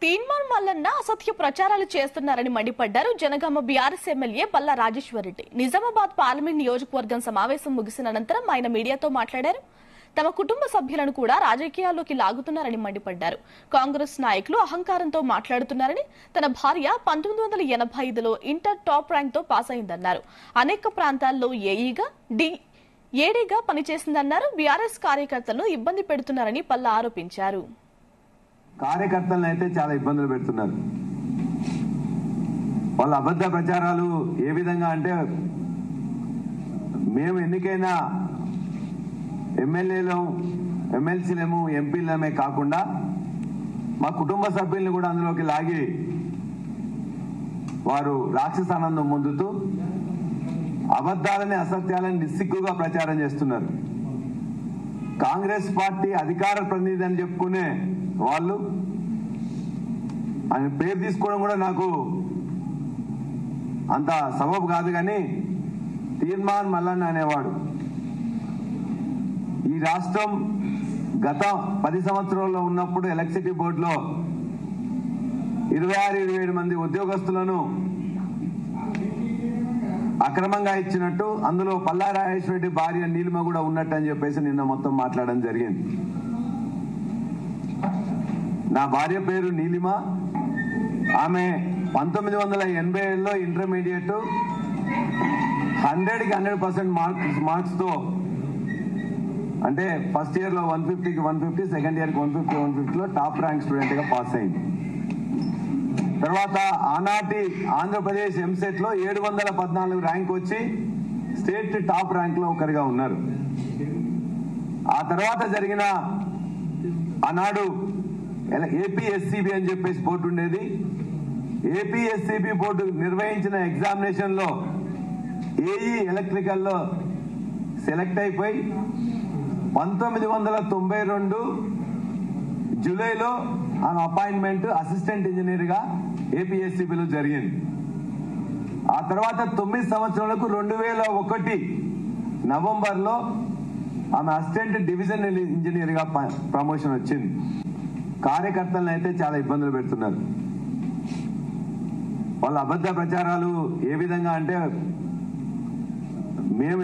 తీన్మార్ మల్లన్న అసత్య ప్రచారాలు చేస్తున్నారని మండిపడ్డారు Jangaon BRS MLA Palla Rajeshwar Reddy. Nizamabad parliament నియోజకవర్గం సమావేశం ముగిసిన అనంతరం ఆయన మీడియాతో మాట్లాడారు. తమ కుటుంబ సభ్యులను కూడా రాజకీయాల్లోకి లాగుతున్నారని మండిపడ్డారు. కాంగ్రెస్ నాయకులు అహంకారంతో మాట్లాడుతున్నారని, తన భార్య 1985లో ఇంటర్ టాప్ ర్యాంక్ తో పాస్ అయిందన్నారు. అనేక ప్రాంతాల్లో ఏడీగా పనిచేసిందన్నారు. బీఆర్ఎస్ కార్యకర్తలను ఇబ్బంది పెడుతున్నారని పల్లా ఆరోపించారు. కార్యకర్తలను అయితే చాలా ఇబ్బందులు పెడుతున్నారు. వాళ్ళ అబద్ధ ప్రచారాలు ఏ విధంగా అంటే, మేము ఎన్నికైన ఎమ్మెల్యేలు, ఎమ్మెల్సీలేము, ఎంపీలమే కాకుండా మా కుటుంబ సభ్యుల్ని కూడా అందులోకి లాగి వారు రాక్షసానందం పొందుతూ అబద్దాలని, అసత్యాలని నిస్సిగ్గుగా ప్రచారం చేస్తున్నారు. కాంగ్రెస్ పార్టీ అధికార ప్రతినిధి అని చెప్పుకునే వాళ్ళు, ఆయన పేరు తీసుకోవడం కూడా నాకు అంత సబబు కాదు, కానీ తీన్మార్ మల్లన్న అనేవాడు ఈ రాష్ట్రం గత 10 సంవత్సరాల్లో ఉన్నప్పుడు ఎలక్ట్రిసిటీ బోర్డులో 26-27 మంది ఉద్యోగస్తులను అక్రమంగా ఇచ్చినట్టు, అందులో పల్లా రాజేశ్వరరెడ్డి భార్య నీలిమ కూడా ఉన్నట్టు అని చెప్పేసి నిన్న మొత్తం మాట్లాడడం జరిగింది. నా భార్య పేరు నీలిమ. ఆమె 1987లో ఇంటర్మీడియట్ 100కి 100% మార్క్స్ తో, అంటే ఫస్ట్ ఇయర్ లో 150కి 150, సెకండ్ ఇయర్ కి 150లో టాప్ ర్యాంక్ స్టూడెంట్ గా పాస్ అయింది. తర్వాత ఆనాటి ఆంధ్రప్రదేశ్ ఎంసెట్ లో 714 ర్యాంక్ వచ్చి స్టేట్ టాప్ ర్యాంక్ లో ఒకరిగా ఉన్నారు. ఆ తర్వాత జరిగిన ఆనాడు ఏపీఎస్సీబీ అని చెప్పేసి బోర్డు ఉండేది. ఏపీఎస్సీబీ బోర్డు నిర్వహించిన ఎగ్జామినేషన్ లో ఏఈ ఎలక్ట్రికల్ లో సెలెక్ట్ అయిపోయి 1992 జూలైలో ఆమె అపాయింట్మెంట్ అసిస్టెంట్ ఇంజనీర్ గా ఏపీఎస్సీబీలో జరిగింది. ఆ తర్వాత 9 సంవత్సరాలకు 2001 నవంబర్ లో ఆమె అసిస్టెంట్ డివిజన్ ఇంజనీర్ గా ప్రమోషన్ వచ్చింది. కార్యకర్తలను అయితే చాలా ఇబ్బందులు పెడుతున్నారు. వాళ్ళ అబద్ధ ప్రచారాలు ఏ విధంగా అంటే, మేము